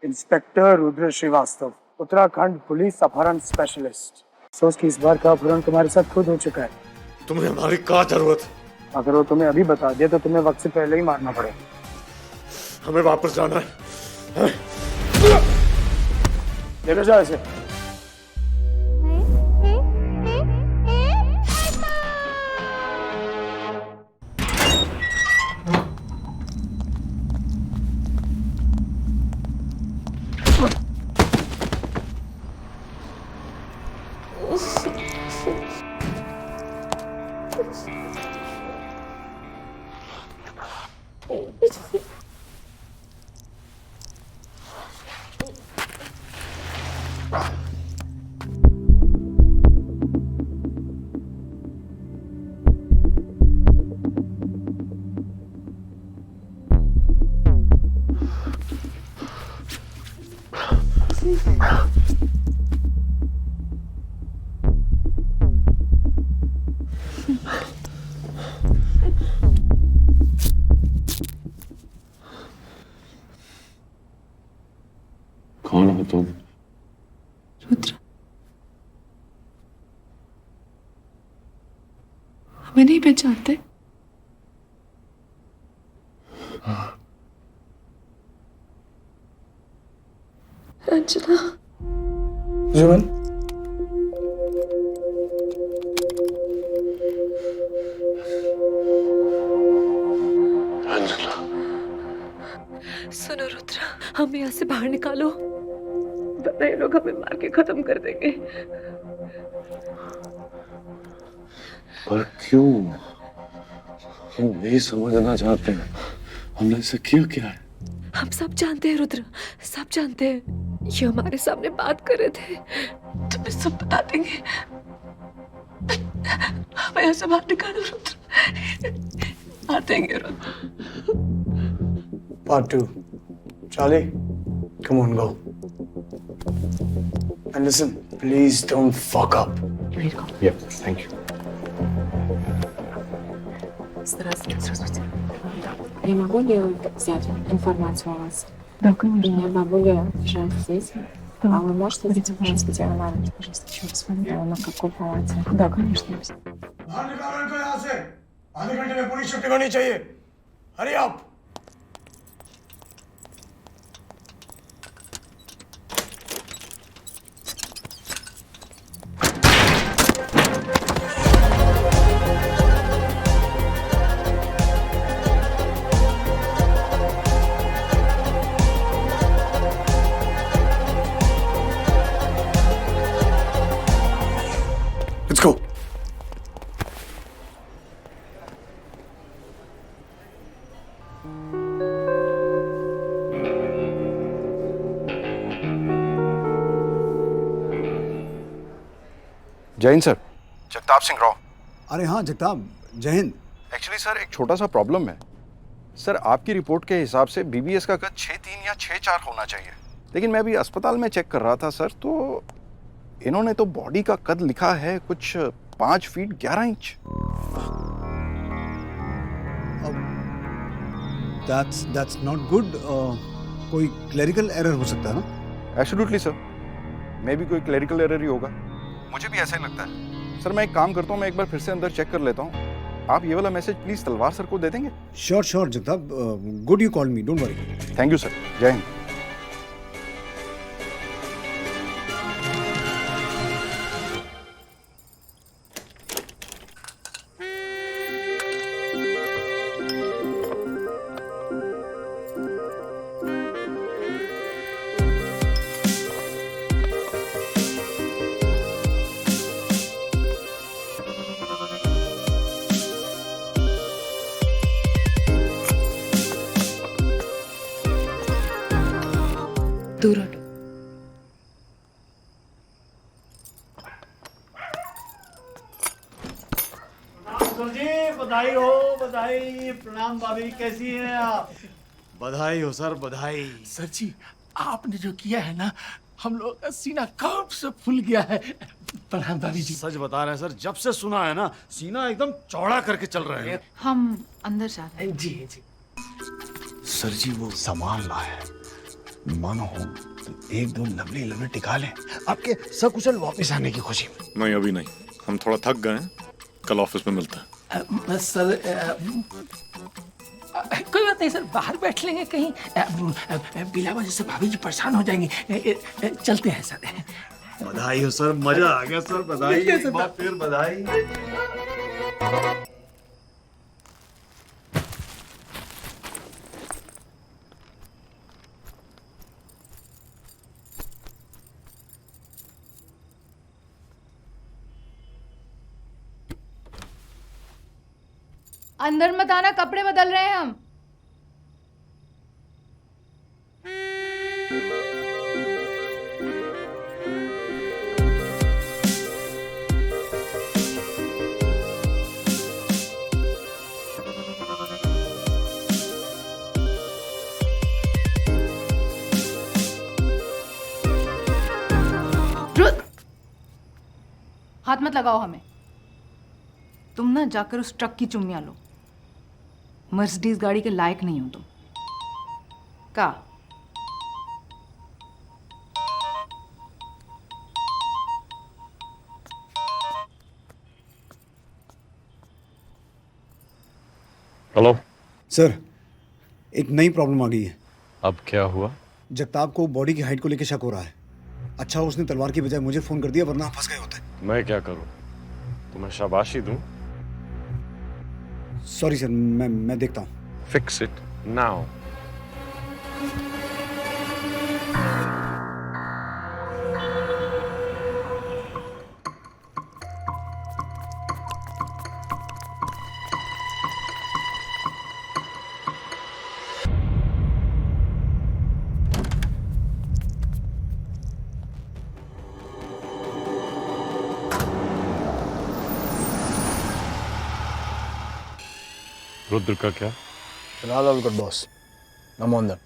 Inspector Rudra Srivastava, Uttarakhand police अपहरण specialist. अफसोस कि इस बार का अपहरण तुम्हारे साथ खुद हो चुका है। तुम्हें हमारी क्या जरूरत? अगर वो तुम्हें अभी बता दिया तो तुम्हें वक्त से पहले ही मारना पड़ेगा। हमें वापस जाना है। ले जाओ इसे। कौन हो तुम? रुद्र, हमें नहीं पहचानते? रंजना। जुमन, सुनो रुद्र, हमें यहाँ से बाहर निकालो, वरना ये लोग हमें मार के खत्म कर देंगे। पर क्यों? हम नहीं समझना चाहते हैं हमने ऐसा किया क्या है? हम सब जानते हैं रुद्र, सब जानते हैं। ये हमारे सामने बात कर रहे थे, तुम्हें सब बता देंगे। हमें यहाँ से बाहर निकालो रुद्र, मार देंगे Rudra. Part 2. Charlie, come on, go. And listen, please don't fuck up. Yeah, thank you. Здравствуйте. Я могу ли взять информацию у вас? Да, конечно. Меня бабуля лежат здесь. Да. А вы можете Смотрите, сказать, где она? Пожалуйста, еще раз фамилию. На какой палате? Да, конечно. बाहर निकालो इनको यहाँ से। आधे घंटे में पूरी शिफ्टिंग होनी चाहिए। Hurry up. Let's go. जय हिंद सर। जगताप सिंह राव। अरे हाँ जगताप, जय हिंद। एक्चुअली सर एक छोटा सा प्रॉब्लम है। सर आपकी रिपोर्ट के हिसाब से बीबीएस का कद 6'3" या 6'4" होना चाहिए, लेकिन मैं अभी अस्पताल में चेक कर रहा था सर, तो इन्होंने तो बॉडी का कद लिखा है कुछ 5 feet 11 inch. That's not good. कोई क्लरिकल एरर हो सकता है ना? एब्सोल्युटली सर, मे भी कोई क्लरिकल एरर ही होगा, मुझे भी ऐसा ही लगता है। सर मैं एक काम करता हूँ, मैं एक बार फिर से अंदर चेक कर लेता हूँ। आप ये वाला मैसेज प्लीज तलवार सर को दे देंगे? Sure Jagtap, good you call me, don't worry. Thank you sir. जय हिंद। दूर हटो। सर जी बधाई हो, बधाई। प्रणाम भाभी, कैसी हैं आप? बधाई हो सर, बधाई। सर जी आपने जो किया है ना, हम लोग का सीना कब से फूल गया है। प्रणाम भाभी जी। सच बता रहे हैं सर, जब से सुना है ना, सीना एकदम चौड़ा करके चल रहे हैं। हम अंदर जाते हैं। जी जी। सर जी वो सामान लाए हैं, मानो हो तो एक दो लवली लवली टिका लें आपके सकुशल वापस आने की खुशी में। नहीं अभी नहीं, हम थोड़ा थक गए हैं, कल ऑफिस में मिलते हैं। सर कोई बात नहीं सर, बाहर बैठ लेंगे कहीं। बिला वजह से भाभी जी परेशान हो जाएंगी। चलते हैं सर। बधाई हो सर, मजा आ गया सर, बधाई एक बार फिर बधाई। अंदर मत आना, कपड़े बदल रहे हैं हम। हाथ मत लगाओ हमें। तुम ना जाकर उस ट्रक की चुम्मियां लो। मर्सिडीज गाड़ी के लायक नहीं हो तुम। का हेलो सर, एक नई प्रॉब्लम आ गई है। अब क्या हुआ? जगताप को बॉडी की हाइट को लेकर शक हो रहा है। अच्छा उसने तलवार की बजाय मुझे फोन कर दिया, वरना फंस गए होते। मैं क्या करूं? तुम्हें शाबाशी दूं? सॉरी सर, मैं देखता हूँ। Fix it now. रुद्र का क्या? फिलहाल all good boss, I'm on them.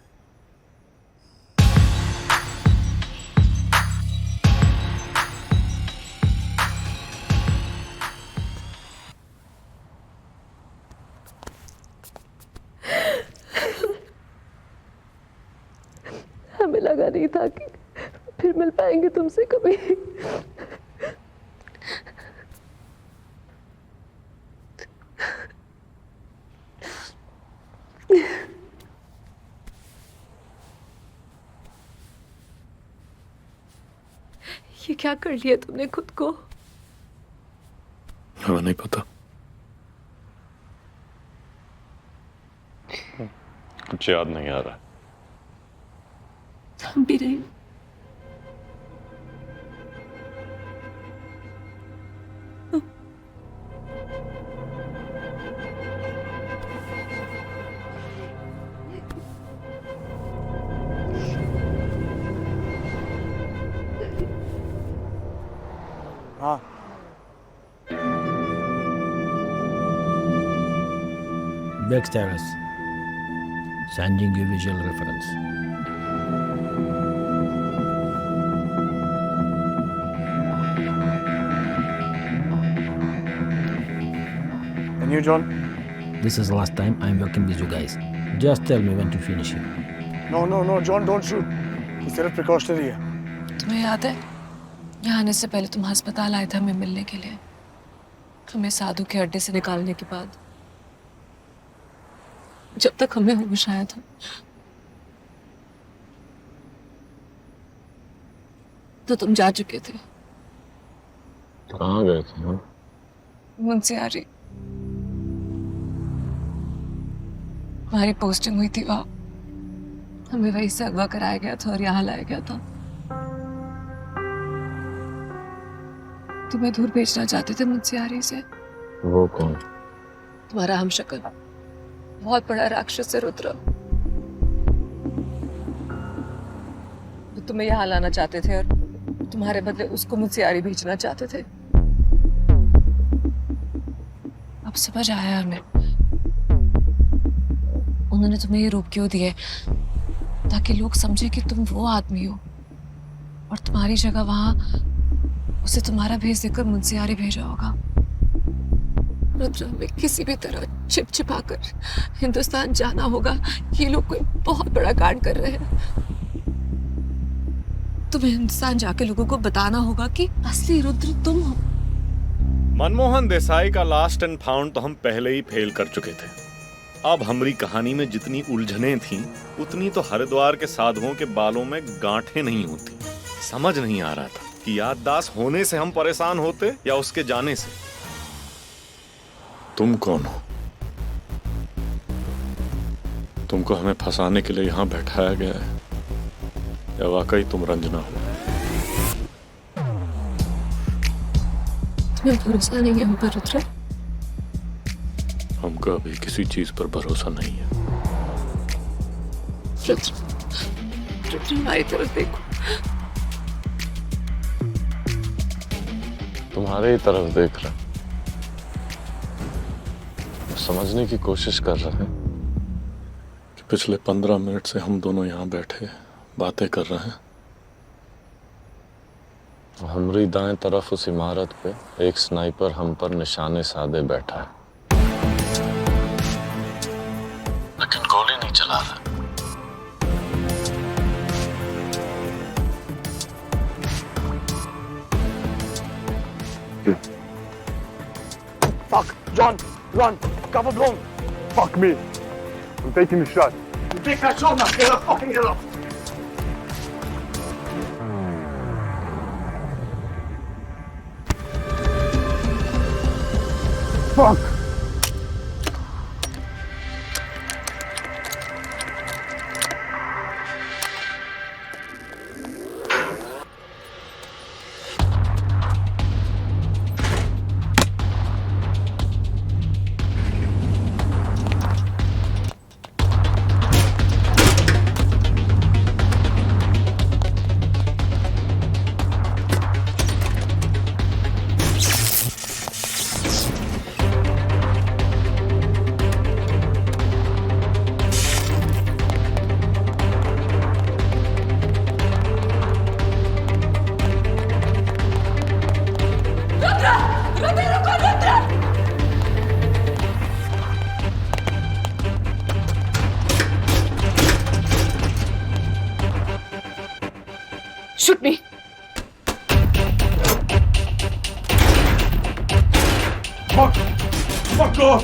हमें लगा नहीं था कि फिर मिल पाएंगे तुमसे कभी। ये क्या कर लिया तुमने खुद को? हमें नहीं पता, कुछ याद नहीं आ रहा। हम भी नहीं। हाँ, Bex Terrace. Sending you visual reference. and you John? This is the last time I'm working with you guys. Just tell me when to finish it. No John, don't shoot. ये सिर्फ प्रिकॉशनरी है। तुम्हें याद है यहाँ आने से पहले तुम अस्पताल आए थे हमें मिलने के लिए? हमें साधु के अड्डे से निकालने के बाद जब तक हमें होश आया था तो तुम जा चुके थे। कहाँ गए थे हम? मुंशियारी। हमारी पोस्टिंग हुई थी वहाँ, हमें वहीं से अगवा कराया गया था और यहाँ लाया गया था। तुम्हें दूर भेजना चाहते थे मुंशियारी से। वो कौन? तुम्हारा हमशक्ल, बहुत बड़ा राक्षस है रुद्र। वो तुम्हें यहाँ लाना चाहते थे और तुम्हारे बदले उसको मुंशियारी भेजना चाहते थे। अब समझ आया हमें, उन्होंने तुम्हें ये रूप क्यों दिए, ताकि लोग समझे कि तुम वो आदमी हो और तुम्हारी जगह वहां उसे तुम्हारा भेज देकर मुंशियारी भेजा होगा। रुद्र, हमें किसी भी तरह छिपा कर हिंदुस्तान जाना होगा। ये लोग कोई बहुत बड़ा कांड कर रहे हैं। तुम्हें हिंदुस्तान जाके लोगों को बताना होगा कि असली रुद्र तुम हो। मनमोहन देसाई का लास्ट एंड फाउंड तो हम पहले ही फेल कर चुके थे। अब हमारी कहानी में जितनी उलझनें थीं, उतनी तो हरिद्वार के साधुओं के बालों में गांठें नहीं होती। समझ नहीं आ रहा था कि याददाश्त होने से हम परेशान होते या उसके जाने से। तुम कौन हो? तुमको हमें फंसाने के लिए यहां बैठाया गया है या वाकई तुम रंजना हो? तुम्हें भरोसा नहीं है हम पर रुद्र? हमको अभी किसी चीज पर भरोसा नहीं है। रुद्र, रुद्र हमारी तरफ देखो। तुम्हारे ही तरफ देख रहा, समझने की कोशिश कर रहे हैं कि पिछले 15 मिनट से हम दोनों यहाँ बैठे बातें कर रहे हैं। हमारी दाएं तरफ उस इमारत पे एक स्नाइपर हम पर निशाने साधे बैठा है, लेकिन गोली नहीं चला रहा। Fuck! John! Run! Cover blown! Fuck me! I'm taking the shot. You take that shot now. Get up, fucking get up. Fuck! Shoot me. Fuck off!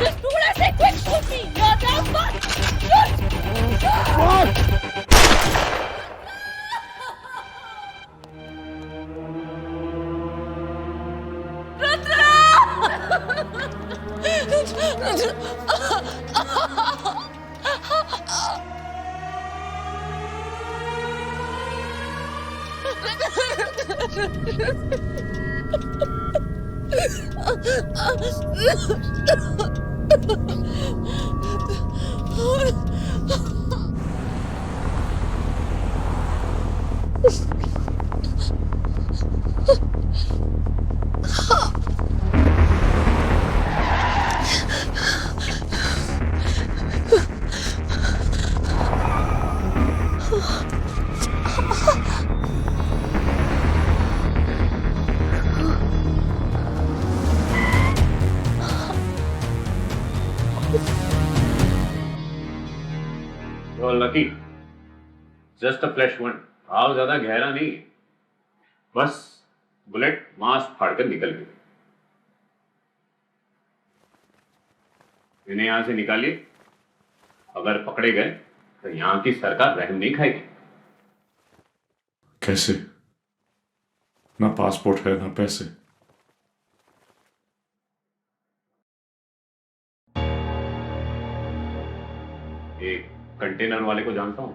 Just do what I say. Quick, shoot me. You're down, fuck. Shoot. Fuck! Lucky just a flash one, भाव ज्यादा गहरा नहीं, बस bullet मांस फाड़कर निकल गई। इन्हें यहां से निकालिए, अगर पकड़े गए तो यहां की सरकार रहम नहीं खाएगी। कैसे? ना पासपोर्ट है ना पैसे। एक कंटेनर वाले को जानता हूं।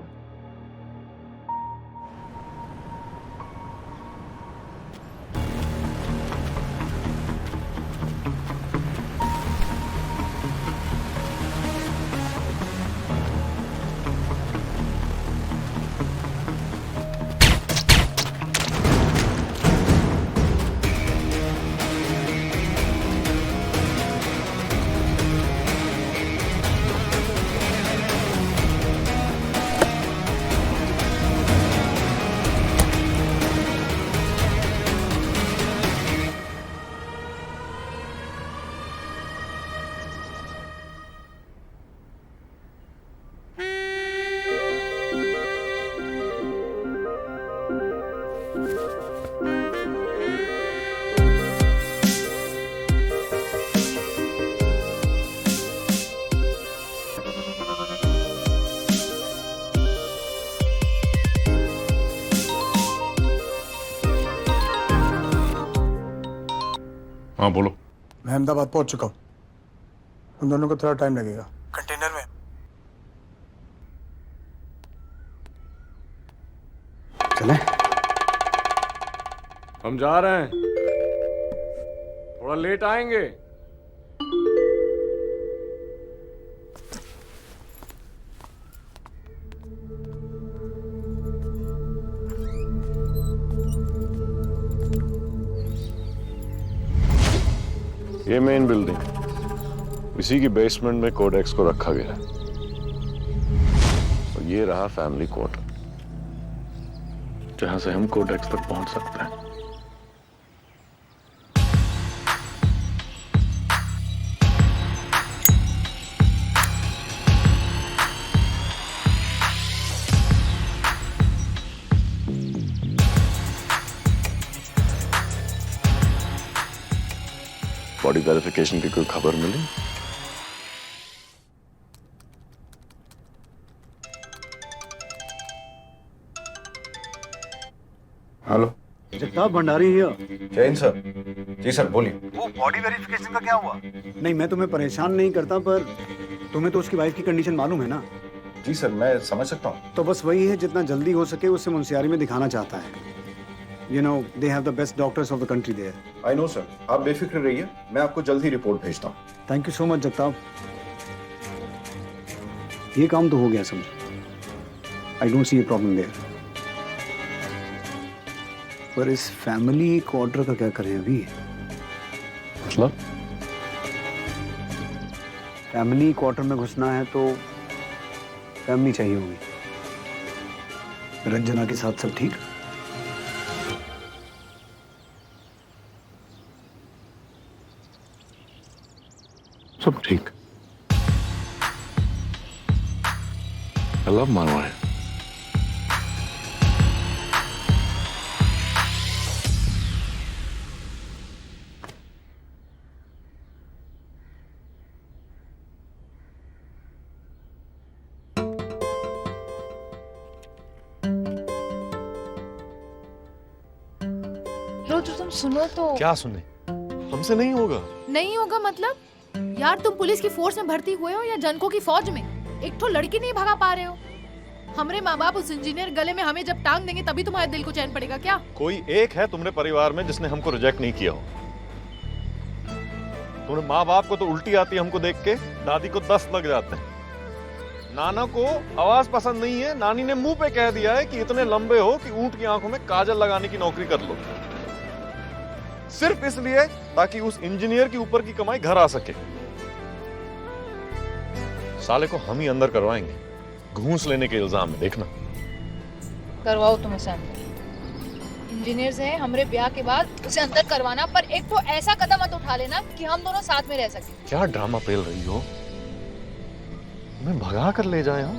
हाँ बोलो। मैं अहमदाबाद पहुंच चुका हूँ। उन दोनों को थोड़ा टाइम लगेगा। कंटेनर में चले? हम जा रहे हैं, थोड़ा लेट आएंगे। ये मेन बिल्डिंग, इसी की बेसमेंट में कोडेक्स को रखा गया है। और ये रहा फैमिली क्वार्टर, जहां से हम कोडेक्स तक पहुंच सकते हैं। बॉडी वेरिफिकेशन की कोई खबर मिली? Hello, Jagtap Bhandari here. Jain sir. जी सर, बोलिए। वो बॉडी वेरिफिकेशन का क्या हुआ? नहीं, मैं तुम्हें परेशान नहीं करता, पर तुम्हें तो उसकी वाइफ की कंडीशन मालूम है ना? जी सर, मैं समझ सकता हूँ। तो बस वही है, जितना जल्दी हो सके उससे मुंशियारी में दिखाना चाहता है। You know, they have the best doctors of the country there. I know sir, आप बेफिक्र रहिए, मैं आपको जल्द ही रिपोर्ट भेजता हूँ। Thank you so much Jagtap. ये काम तो हो गया समझ। I don't see a problem there. पर इस फैमिली क्वार्टर का क्या करें अभी? मतलब? फैमिली क्वार्टर में घुसना है तो फैमिली चाहिए होगी। रंजना के साथ सब ठीक? सब ठीक। I love my wife. Rudra तुम सुनो तो। क्या सुने? हमसे नहीं होगा। नहीं होगा मतलब? यार तुम पुलिस की फोर्स में भर्ती हुए हो या जनकों की फौज में? एक तो लड़की नहीं भगा पा रहे हो। हमरे माँ बाप उस इंजीनियर गले में हमें जब टांग देंगे तभी तुम्हारे दिल को चैन पड़ेगा क्या? कोई एक है तुम्हारे परिवार में जिसने हमको रिजेक्ट नहीं किया हो। तुम्हारे माँ बाप को तो उल्टी आती है हमको देख के, दादी को 10 लग जाते हैं। नाना को आवाज पसंद नहीं है, नानी ने मुंह पे कह दिया है कि इतने लंबे हो कि ऊंट की आंखों में काजल लगाने की नौकरी कर लो, सिर्फ इसलिए ताकि उस इंजीनियर के ऊपर की कमाई घर आ सके। साले को हम ही अंदर करवाएंगे घूस लेने के इल्जाम में, देखना। करवाओ तुम उसे अंदर। इंजीनियर से हमरे ब्याह के बाद उसे अंदर करवाना, पर एक तो ऐसा कदम मत उठा लेना कि हम दोनों साथ में रह सके। क्या ड्रामा पेल रही हो? मैं भगा कर ले जाए हम?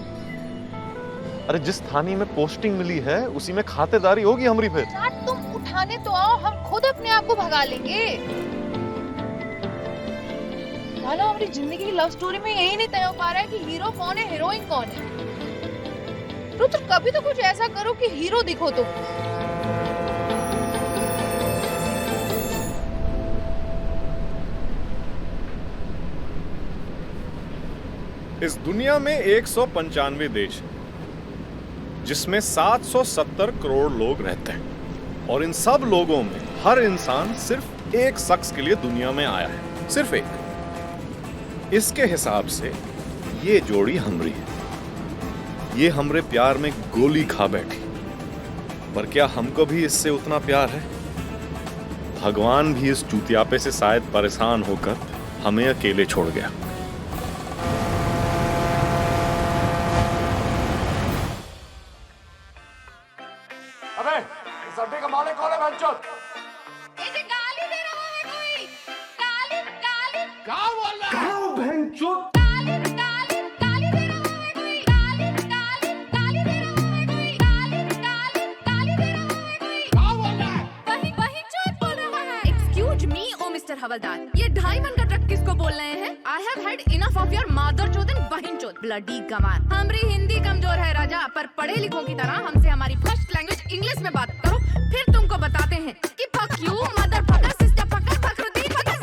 अरे जिस थाने में पोस्टिंग मिली है उसी में खातेदारी होगी हमारी। फिर तुम उठाने तो आओ, हम खुद अपने आप को भगा लेंगे। साला हमारी जिंदगी की लव स्टोरी में यही नहीं तय हो पा रहा है कि हीरो कौन है, हीरोइन कौन है। रुद्र कभी तो कुछ ऐसा करो कि हीरो दिखो तुम। इस दुनिया में 195 देश हैं, जिसमें 770 करोड़ लोग रहते हैं, और इन सब लोगों में हर इंसान सिर्फ एक शख्स के लिए दुनिया में आया है, सिर्फ एक। इसके हिसाब से ये जोड़ी हमरी है। ये हमरे प्यार में गोली खा बैठी, पर क्या हमको भी इससे उतना प्यार है? भगवान भी इस चूतियापे से शायद परेशान होकर हमें अकेले छोड़ गया। अबे इस अड्डे का मालिक कौन है बंचोद? इसे गाली दे रहा है कोई। गाली गाली क्या बोल रहा है? क्या बंचोद? गाली गाली गाली दे रहा है कोई। गाली गाली गाली दे रहा है कोई। गाली गाली गाली दे रहा है कोई। क्या बोल रहा है? वही वही चोट बोल रहा है। एक्सक्यूज मी ओ मिस्टर हवलदार, ये 2.5 मन का ट्रक किसको बोल रहे हैं? I have had enough of your मादर चोद एंड बहन चोद ब्लडी गंवार। हमारी हिंदी कमजोर है राजा, पर पढ़े लिखों की तरह हमसे हमारी फर्स्ट लैंग्वेज इंग्लिश में बात करो, फिर तुमको बताते हैं कि fuck you mother fucker sister fucker Fakhruddin fucker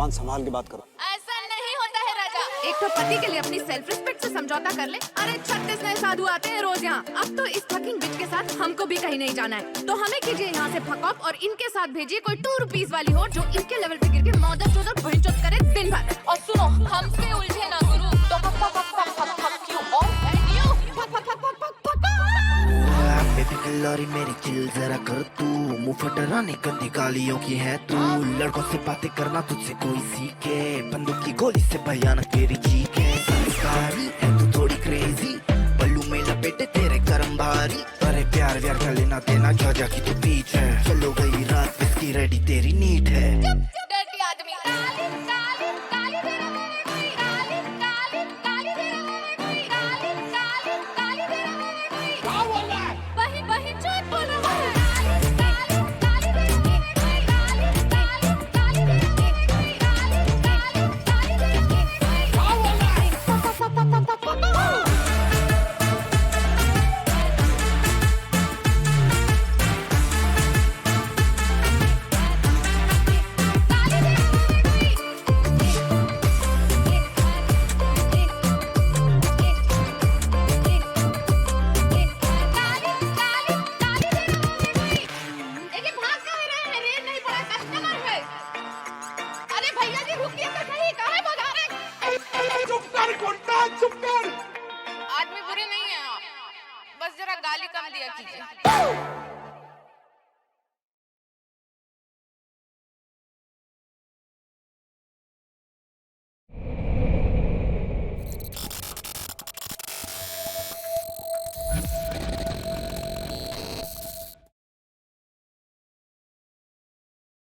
जुबान संभाल के बात करो। ऐसा नहीं होता है राजा। एक तो पति के लिए अपनी सेल्फ रिस्पेक्ट से समझौता कर ले। अरे 36 नए साधु आते हैं रोज यहाँ। अब तो इस फकिंग बिच के साथ हमको भी कहीं नहीं जाना है, तो हमें कीजिए यहाँ से फक ऑफ और इनके साथ भेजिए कोई 2 रुपीस वाली हो जो इनके लेवल पे गिर के मौदर चौदर भैंचोद करे दिन भर। और सुनो, हमसे उलझे ना गुरु, तो लॉरी मेरी चिल जरा कर तू, मुंह फटराने गंदी गालियों की है तू। लड़कों से बातें करना तुझसे कोई सीखे, बंदूक की गोली से भयानक तेरी चीखे। संस्कारी है तू थोड़ी क्रेजी, पल्लू में लपेटे तेरे कर्म भारी। अरे प्यार व्यार का लेना देना जा की तू बीच है। चलो गई रात इसकी रेडी तेरी नीट है। डर्टी आदमी काली काली काली तेरा मुंह कोई काली काली काली तेरा मुंह कोई काली काली काली तेरा मुंह कोई क्या बोल रहा है? वही वही झूठ बोल रहा है। काली काली काली तेरा मुंह कोई काली काली काली तेरा मुंह कोई काली काली काली तेरा मुंह कोई क्या बोल रहा है? आदमी बुरे नहीं है आप, बस जरा गाली कम दिया कीजिए।